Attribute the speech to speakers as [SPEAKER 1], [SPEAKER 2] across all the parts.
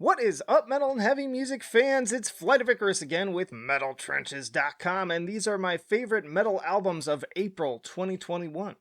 [SPEAKER 1] What is up, metal and heavy music fans? It's Flight of Icarus again with MetalTrenches.com, and these are my favorite metal albums of April 2021.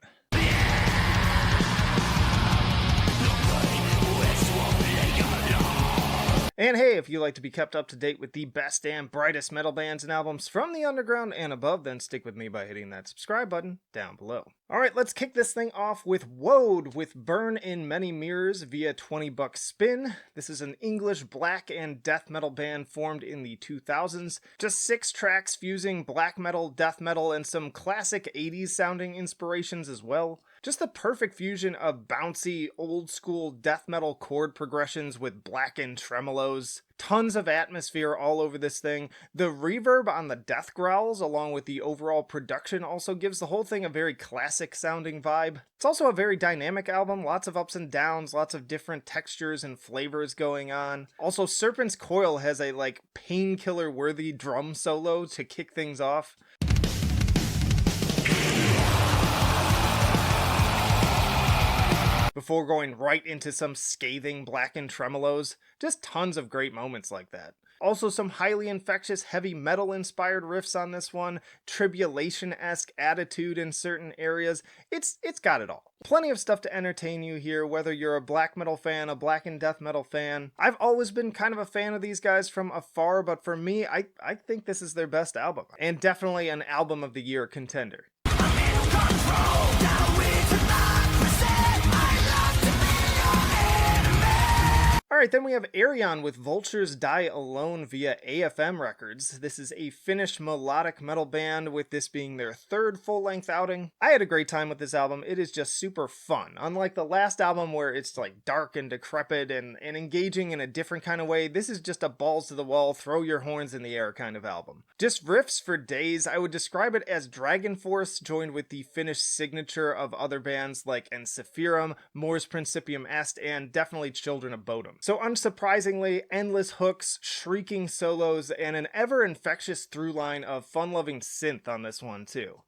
[SPEAKER 1] And hey, if you like to be kept up to date with the best and brightest metal bands and albums from the underground and above, then stick with me by hitting that subscribe button down below. Alright, let's kick this thing off with Wode with Burn in Many Mirrors via 20-buck spin. This is an English black and death metal band formed in the 2000s. Just 6 tracks fusing black metal, death metal, and some classic 80s sounding inspirations as well. Just the perfect fusion of bouncy, old-school death metal chord progressions with blackened tremolos. Tons of atmosphere all over this thing. The reverb on the death growls, along with the overall production, also gives the whole thing a very classic-sounding vibe. It's also a very dynamic album, lots of ups and downs, lots of different textures and flavors going on. Also, Serpent's Coil has a, painkiller-worthy drum solo to kick things off. Before going right into some scathing blackened tremolos. Just tons of great moments like that. Also some highly infectious heavy metal inspired riffs on this one, tribulation-esque attitude in certain areas. It's got it all. Plenty of stuff to entertain you here, whether you're a black metal fan, a black and death metal fan. I've always been kind of a fan of these guys from afar, but for me, I think this is their best album. And definitely an album of the year contender. Alright, then we have ARION with Vultures Die Alone via AFM Records. This is a Finnish melodic metal band, with this being their 3rd full-length outing. I had a great time with this album. It is just super fun. Unlike the last album where it's dark and decrepit and engaging in a different kind of way, this is just a balls to the wall, throw your horns in the air kind of album. Just riffs for days. I would describe it as Dragon Force joined with the Finnish signature of other bands like Encephirum, Mors Principium Est, and definitely Children of Bodom. So unsurprisingly, endless hooks, shrieking solos, and an ever-infectious through line of fun-loving synth on this one too.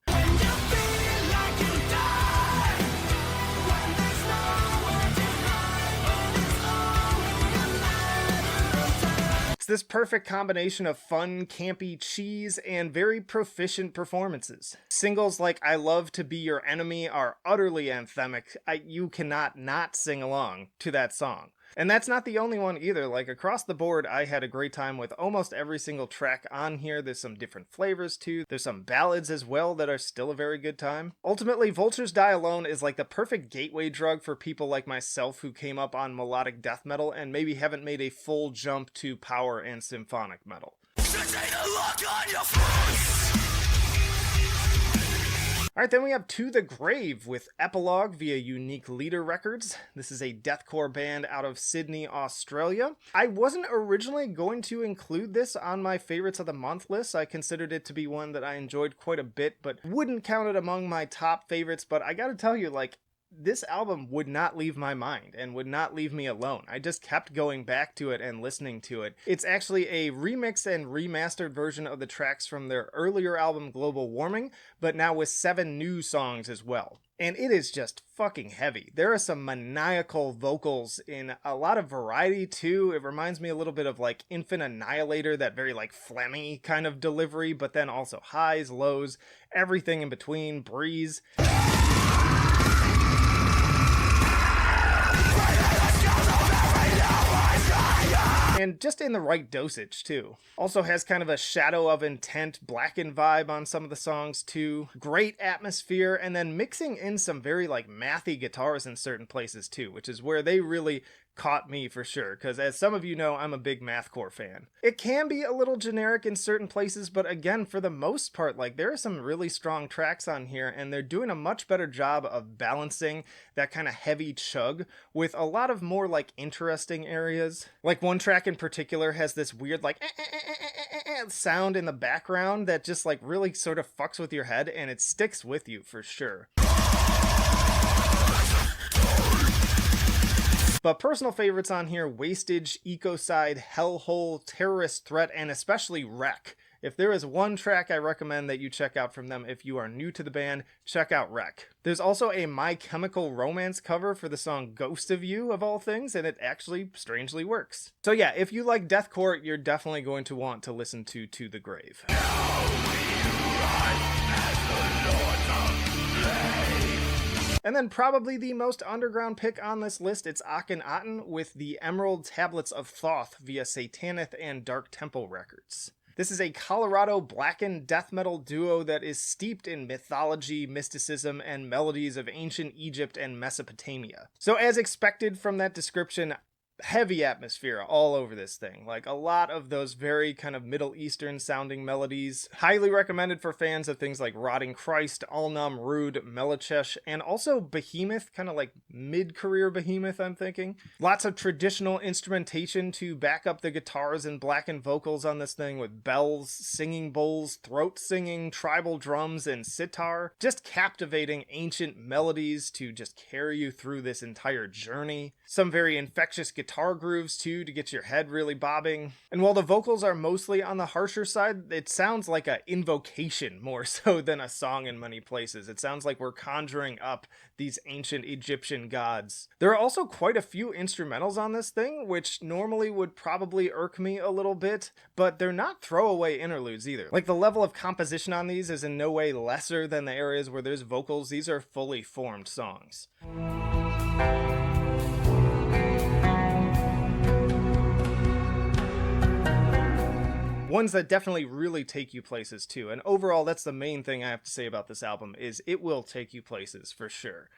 [SPEAKER 1] It's this perfect combination of fun, campy cheese and very proficient performances. Singles like I Love to Be Your Enemy are utterly anthemic. You cannot not sing along to that song. And that's not the only one either. Across the board, I had a great time with almost every single track on here. There's some different flavors too. There's some ballads as well that are still a very good time. Ultimately, Vultures Die Alone is the perfect gateway drug for people like myself who came up on melodic death metal and maybe haven't made a full jump to power and symphonic metal. Alright, then we have To the Grave with Epilogue via Unique Leader Records. This is a deathcore band out of Sydney, Australia. I wasn't originally going to include this on my favorites of the month list. I considered it to be one that I enjoyed quite a bit, but wouldn't count it among my top favorites. But I gotta tell you, this album would not leave my mind and would not leave me alone. I just kept going back to it and listening to it. It's actually a remix and remastered version of the tracks from their earlier album Global Warming, but now with 7 new songs as well. And it is just fucking heavy. There are some maniacal vocals in a lot of variety too. It reminds me a little bit of Infant Annihilator, that very phlegmy kind of delivery, but then also highs, lows, everything in between, breeze. And just in the right dosage, too. Also has kind of a Shadow of Intent, blackened vibe on some of the songs, too. Great atmosphere, and then mixing in some very, mathy guitars in certain places, too, which is where they really caught me for sure, because as some of you know, I'm a big mathcore fan. It can be a little generic in certain places, but again, for the most part, there are some really strong tracks on here, and they're doing a much better job of balancing that kind of heavy chug with a lot of more interesting areas. One track in particular has this weird sound in the background that just really sort of fucks with your head, and it sticks with you for sure. But personal favorites on here: Wastage, Ecocide, Hellhole, Terrorist Threat, and especially Wreck. If there is one track I recommend that you check out from them if you are new to the band, check out Wreck. There's also a My Chemical Romance cover for the song Ghost of You, of all things, and it actually strangely works. So yeah, if you like deathcore, you're definitely going to want to listen to the Grave. And then probably the most underground pick on this list, it's Akhenaten with the Emerald Tablets of Thoth via Satanath and Dark Temple Records. This is a Colorado blackened death metal duo that is steeped in mythology, mysticism, and melodies of ancient Egypt and Mesopotamia. So as expected from that description, heavy atmosphere all over this thing, like a lot of those very kind of Middle Eastern sounding melodies. Highly recommended for fans of things like Rotting Christ, Alnam Rude, Melachesh, and also Behemoth, kind of like mid-career Behemoth, I'm thinking. Lots of traditional instrumentation to back up the guitars and blackened vocals on this thing, with bells, singing bowls, throat singing, tribal drums, and sitar. Just captivating ancient melodies to just carry you through this entire journey. Some very infectious guitar grooves too to get your head really bobbing. And while the vocals are mostly on the harsher side, it sounds like an invocation more so than a song in many places. It sounds like we're conjuring up these ancient Egyptian gods. There are also quite a few instrumentals on this thing, which normally would probably irk me a little bit, but they're not throwaway interludes either. Like, the level of composition on these is in no way lesser than the areas where there's vocals. These are fully formed songs. Ones that definitely really take you places too, and overall that's the main thing I have to say about this album, is it will take you places for sure.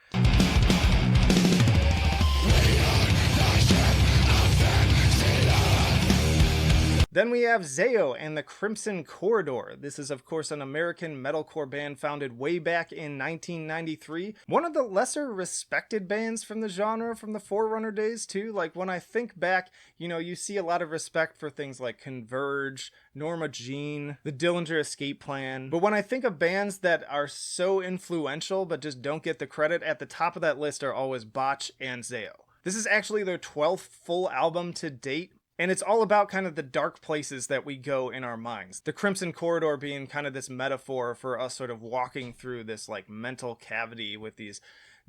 [SPEAKER 1] Then we have Zao and the Crimson Corridor. This is, of course, an American metalcore band founded way back in 1993. One of the lesser respected bands from the genre from the Forerunner days, too. Like, when I think back, you know, you see a lot of respect for things like Converge, Norma Jean, the Dillinger Escape Plan. But when I think of bands that are so influential but just don't get the credit, at the top of that list are always Botch and Zao. This is actually their 12th full album to date. And it's all about kind of the dark places that we go in our minds. The Crimson Corridor being kind of this metaphor for us sort of walking through this like mental cavity with these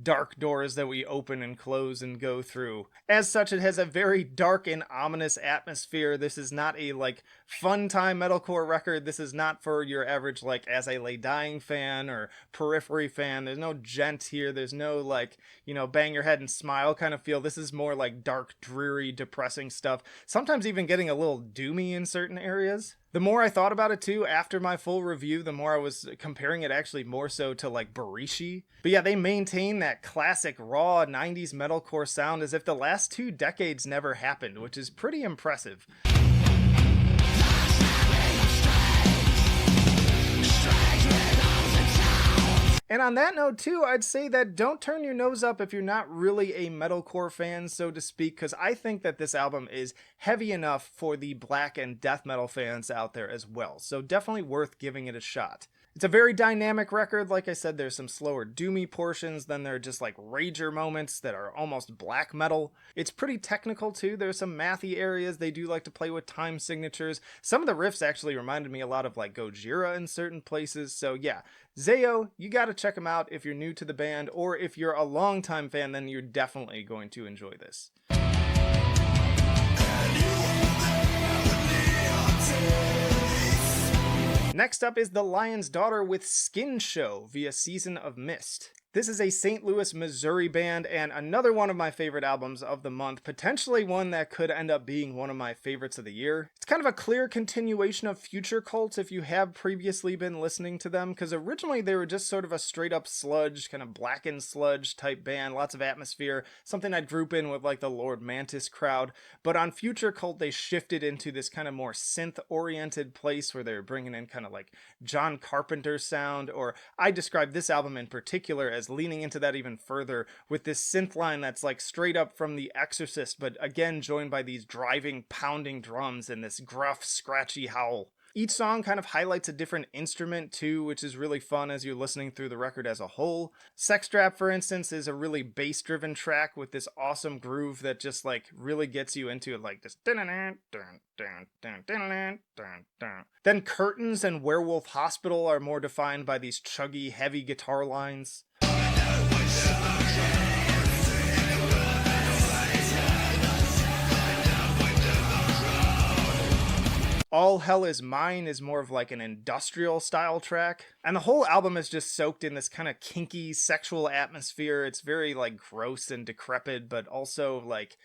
[SPEAKER 1] dark doors that we open and close and go through. As such, it has a very dark and ominous atmosphere. This is not a like fun time metalcore record. This is not for your average like As I Lay Dying fan or Periphery fan. There's no gent here. There's no like, you know, bang your head and smile kind of feel. This is more like dark, dreary, depressing stuff. Sometimes even getting a little doomy in certain areas. The more I thought about it too, after my full review, the more I was comparing it actually more so to like Barishi. But yeah, they maintain that classic raw 90s metalcore sound as if the last 2 decades never happened, which is pretty impressive. And on that note too, I'd say that don't turn your nose up if you're not really a metalcore fan, so to speak, because I think that this album is heavy enough for the black and death metal fans out there as well. So definitely worth giving it a shot. It's a very dynamic record. Like I said, there's some slower doomy portions, then there are just like rager moments that are almost black metal. It's pretty technical too. There's some mathy areas. They do like to play with time signatures. Some of the riffs actually reminded me a lot of like Gojira in certain places. So yeah, Zao, you gotta check them out if you're new to the band, or if you're a longtime fan, then you're definitely going to enjoy this. Next up is The Lion's Daughter with Skin Show via Season of Mist. This is a St. Louis, Missouri band, and another one of my favorite albums of the month, potentially one that could end up being one of my favorites of the year. It's kind of a clear continuation of Future Cult if you have previously been listening to them, because originally they were just sort of a straight up sludge, kind of blackened sludge type band, lots of atmosphere, something I'd group in with like the Lord Mantis crowd. But on Future Cult, they shifted into this kind of more synth-oriented place where they were bringing in kind of like John Carpenter sound, or I describe this album in particular as leaning into that even further with this synth line that's like straight up from The Exorcist, but again joined by these driving, pounding drums and this gruff, scratchy howl. Each song kind of highlights a different instrument too, which is really fun as you're listening through the record as a whole. Sex Trap, for instance, is a really bass-driven track with this awesome groove that just like really gets you into it, like this. Then Curtains and Werewolf Hospital are more defined by these chuggy, heavy guitar lines. All Hell Is Mine is more of like an industrial style track. And the whole album is just soaked in this kind of kinky sexual atmosphere. It's very like gross and decrepit, but also like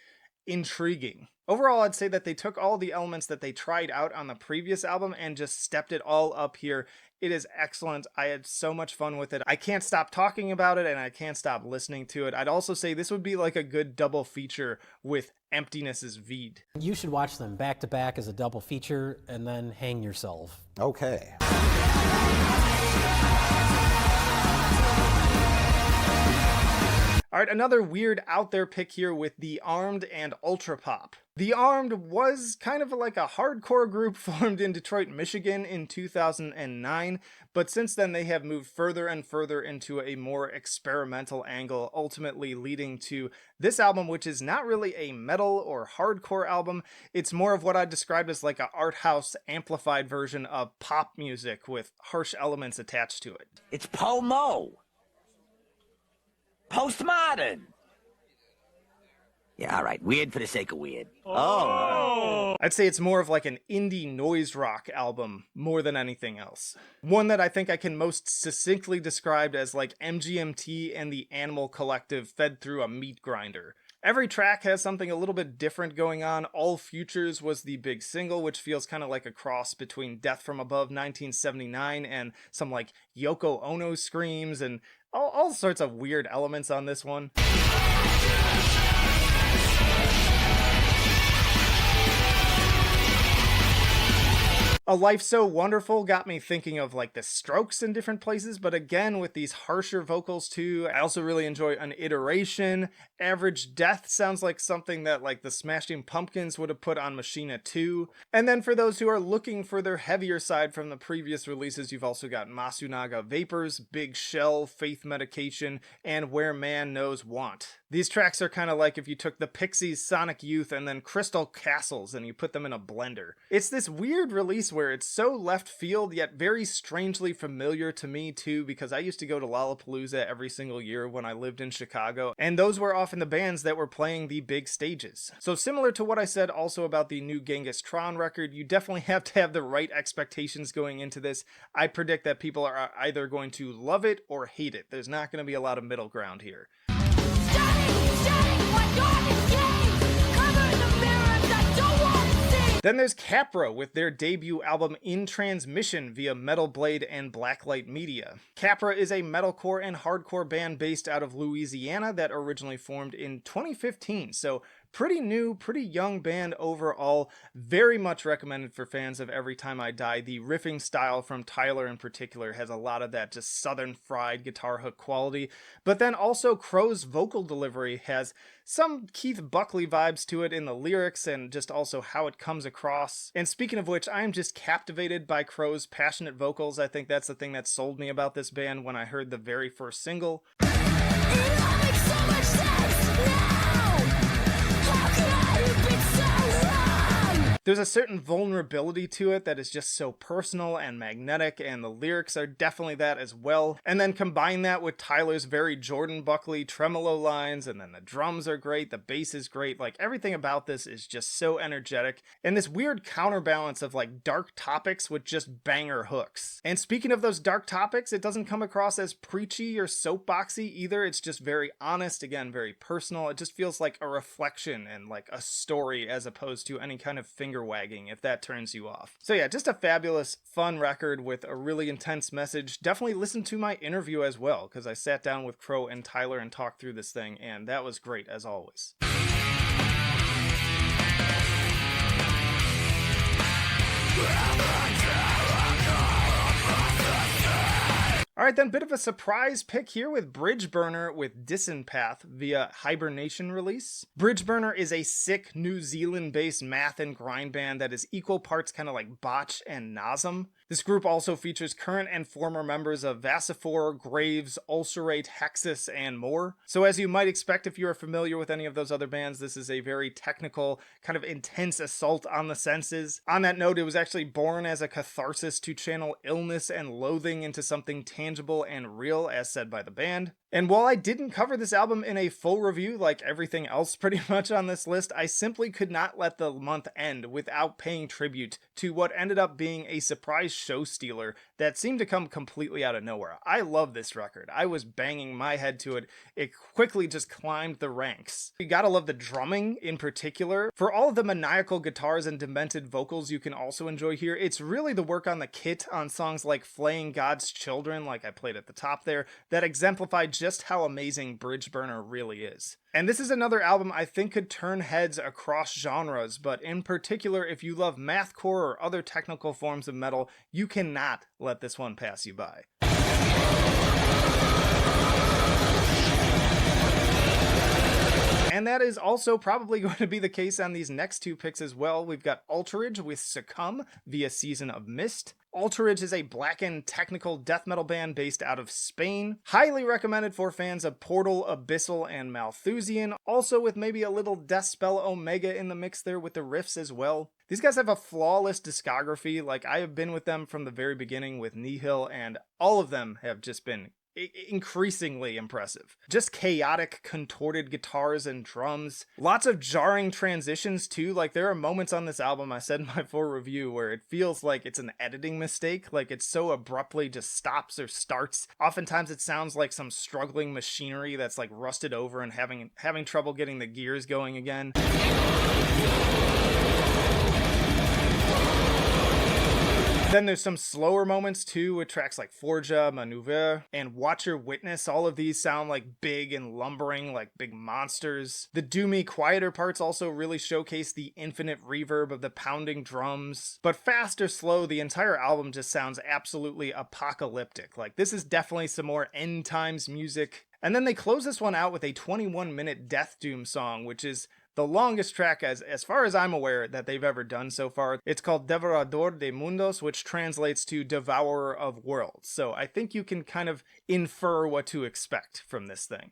[SPEAKER 1] intriguing. Overall, I'd say that they took all the elements that they tried out on the previous album and just stepped it all up here. It is excellent. I had so much fun with it. I can't stop talking about it and I can't stop listening to it. I'd also say this would be like a good double feature with Emptiness's Vide.
[SPEAKER 2] You should watch them back to back as a double feature and then hang yourself.
[SPEAKER 3] Okay.
[SPEAKER 1] Alright, another weird out there pick here with The Armed and ULTRAPOP. The Armed was kind of like a hardcore group formed in Detroit, Michigan in 2009, but since then they have moved further and further into a more experimental angle, ultimately leading to this album, which is not really a metal or hardcore album. It's more of what I described as like an art house amplified version of pop music with harsh elements attached to it.
[SPEAKER 4] It's Pomo. Postmodern. Yeah, all right. Weird for the sake of weird. Oh.
[SPEAKER 1] I'd say it's more of like an indie noise rock album more than anything else. One that I think I can most succinctly describe as like MGMT and the Animal Collective fed through a meat grinder. Every track has something a little bit different going on. All Futures was the big single, which feels kind of like a cross between Death from Above 1979 and some like Yoko Ono screams and all sorts of weird elements on this one. A Life So Wonderful got me thinking of like the Strokes in different places, but again with these harsher vocals too. I also really enjoy An Iteration. Average Death sounds like something that like the Smashing Pumpkins would have put on Machina 2. And then for those who are looking for their heavier side from the previous releases, you've also got Masunaga Vapors, Big Shell, Faith Medication, and Where Man Knows Want. These tracks are kind of like if you took the Pixies, Sonic Youth, and then Crystal Castles and you put them in a blender. It's this weird release where it's so left field yet very strangely familiar to me too, because I used to go to Lollapalooza every single year when I lived in Chicago, and those were often the bands that were playing the big stages. So similar to what I said also about the new Genghis Tron record, you definitely have to have the right expectations going into this. I predict that people are either going to love it or hate it. There's not going to be a lot of middle ground here. Then there's Capra with their debut album In Transmission via Metal Blade and Blacklight Media. Capra is a metalcore and hardcore band based out of Louisiana that originally formed in 2015, so pretty new, pretty young band overall. Very much recommended for fans of Every Time I Die. The riffing style from Tyler in particular has a lot of that just southern fried guitar hook quality, but then also Crow's vocal delivery has some Keith Buckley vibes to it in the lyrics and just also how it comes across. And speaking of which, I am just captivated by Crow's passionate vocals. I think that's the thing that sold me about this band when I heard the very first single. It all makes so much sense now. How could I have been so wrong? There's a certain vulnerability to it that is just so personal and magnetic, and the lyrics are definitely that as well. And then combine that with Tyler's very Jordan Buckley tremolo lines, and then the drums are great, the bass is great, like everything about this is just so energetic, and this weird counterbalance of like dark topics with just banger hooks. And speaking of those dark topics, it doesn't come across as preachy or soapboxy either. It's just very honest, again, very personal. It just feels like a reflection and like a story as opposed to any kind of finger wagging, if that turns you off. So yeah, just a fabulous, fun record with a really intense message. Definitely listen to my interview as well, because I sat down with Crow and Tyler and talked through this thing, and that was great as always. Alright then, bit of a surprise pick here with Bridgeburner with Disempath via Hibernation release. Bridgeburner is a sick New Zealand-based math and grind band that is equal parts kind of like Botch and Nazem. This group also features current and former members of Vassifor, Graves, Ulcerate, Hexus, and more. So as you might expect if you are familiar with any of those other bands, this is a very technical, kind of intense assault on the senses. On that note, it was actually born as a catharsis to channel illness and loathing into something tangible and real, as said by the band. And while I didn't cover this album in a full review like everything else pretty much on this list, I simply could not let the month end without paying tribute to what ended up being a surprise show stealer that seemed to come completely out of nowhere. I love this record. I was banging my head to it. It quickly just climbed the ranks. You gotta love the drumming in particular. For all of the maniacal guitars and demented vocals you can also enjoy here, it's really the work on the kit on songs like Flaying God's Children, like I played at the top there, that exemplified just how amazing Bridgeburner really is. And this is another album I think could turn heads across genres, but in particular if you love mathcore or other technical forms of metal, you cannot let this one pass you by. And that is also probably going to be the case on these next two picks as well. We've got Altarage with Succumb via Season of Mist. Altarage is a blackened technical death metal band based out of Spain. Highly recommended for fans of Portal, Abyssal, and Malthusian. Also with maybe a little Deathspell Omega in the mix there with the riffs as well. These guys have a flawless discography. Like, I have been with them from the very beginning with Nihil, and all of them have just been increasingly impressive. Just chaotic, contorted guitars and drums. Lots of jarring transitions too. Like, there are moments on this album, I said in my full review, where it feels like it's an editing mistake. Like, it so abruptly just stops or starts. Oftentimes it sounds like some struggling machinery that's like rusted over and having trouble getting the gears going again. Then there's some slower moments too with tracks like Forja, Maneuver, and Watch Your Witness. All of these sound like big and lumbering, like big monsters. The doomy, quieter parts also really showcase the infinite reverb of the pounding drums. But fast or slow, the entire album just sounds absolutely apocalyptic. Like, this is definitely some more end times music. And then they close this one out with a 21-minute Death Doom song, which is the longest track, as far as I'm aware, that they've ever done so far. It's called Devorador de Mundos, which translates to Devourer of Worlds. So I think you can kind of infer what to expect from this thing.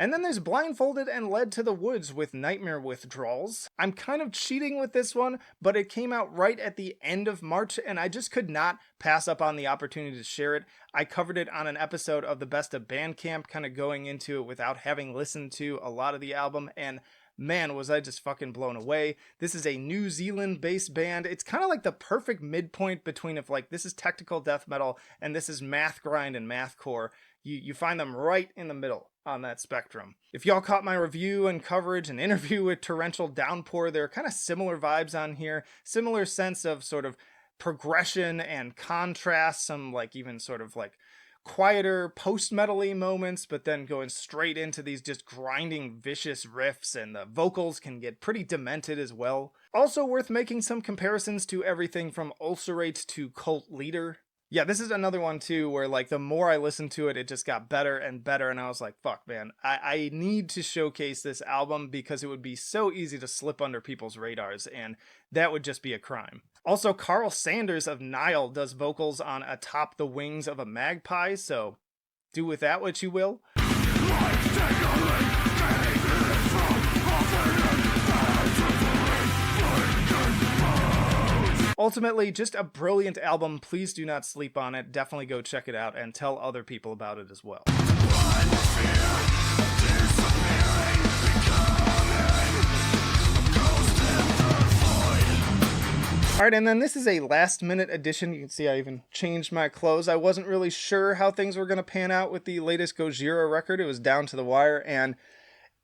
[SPEAKER 1] And then there's Blindfolded and Led to the Woods with Nightmare Withdrawals. I'm kind of cheating with this one, but it came out right at the end of March, and I just could not pass up on the opportunity to share it. I covered it on an episode of the Best of Bandcamp, kind of going into it without having listened to a lot of the album, and man, was I just fucking blown away. This is a New Zealand-based band. It's kind of like the perfect midpoint between if, like, this is technical death metal and this is math grind and mathcore. You find them right in the middle on that spectrum. If y'all caught my review and coverage and interview with Torrential Downpour, there are kind of similar vibes on here, similar sense of sort of progression and contrast, some like even sort of like quieter post-metal-y moments, but then going straight into these just grinding vicious riffs, and the vocals can get pretty demented as well. Also worth making some comparisons to everything from Ulcerate to Cult Leader. Yeah, this is another one too where, like, the more I listened to it, it just got better and better, and I was like, fuck man, I need to showcase this album because it would be so easy to slip under people's radars, and that would just be a crime. Also, Carl Sanders of Nile does vocals on Atop the Wings of a Magpie, so do with that what you will. Ultimately, just a brilliant album. Please do not sleep on it. Definitely go check it out and tell other people about it as well. Alright, and then this is a last minute edition. You can see I even changed my clothes. I wasn't really sure how things were going to pan out with the latest Gojira record. It was down to the wire, and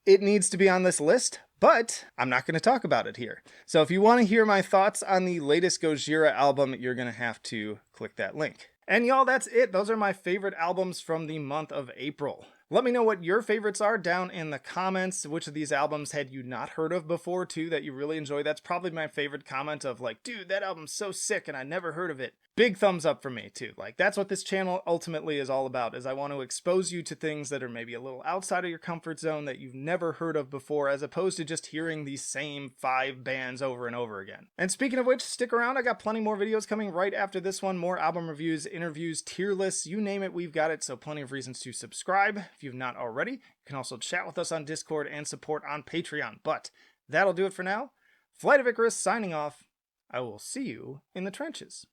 [SPEAKER 1] it needs to be on this list, but I'm not going to talk about it here. So if you want to hear my thoughts on the latest Gojira album, you're going to have to click that link. And y'all, that's it. Those are my favorite albums from the month of April. Let me know what your favorites are down in the comments. Which of these albums had you not heard of before too that you really enjoy? That's probably my favorite comment of like, dude, that album's so sick and I never heard of it. Big thumbs up for me too. Like, that's what this channel ultimately is all about, is I want to expose you to things that are maybe a little outside of your comfort zone that you've never heard of before, as opposed to just hearing these same 5 bands over and over again. And speaking of which, stick around, I got plenty more videos coming right after this one. More album reviews, interviews, tier lists, you name it, we've got it. So plenty of reasons to subscribe if you've not already. You can also chat with us on Discord and support on Patreon. But that'll do it for now. Flight of Icarus signing off. I will see you in the trenches.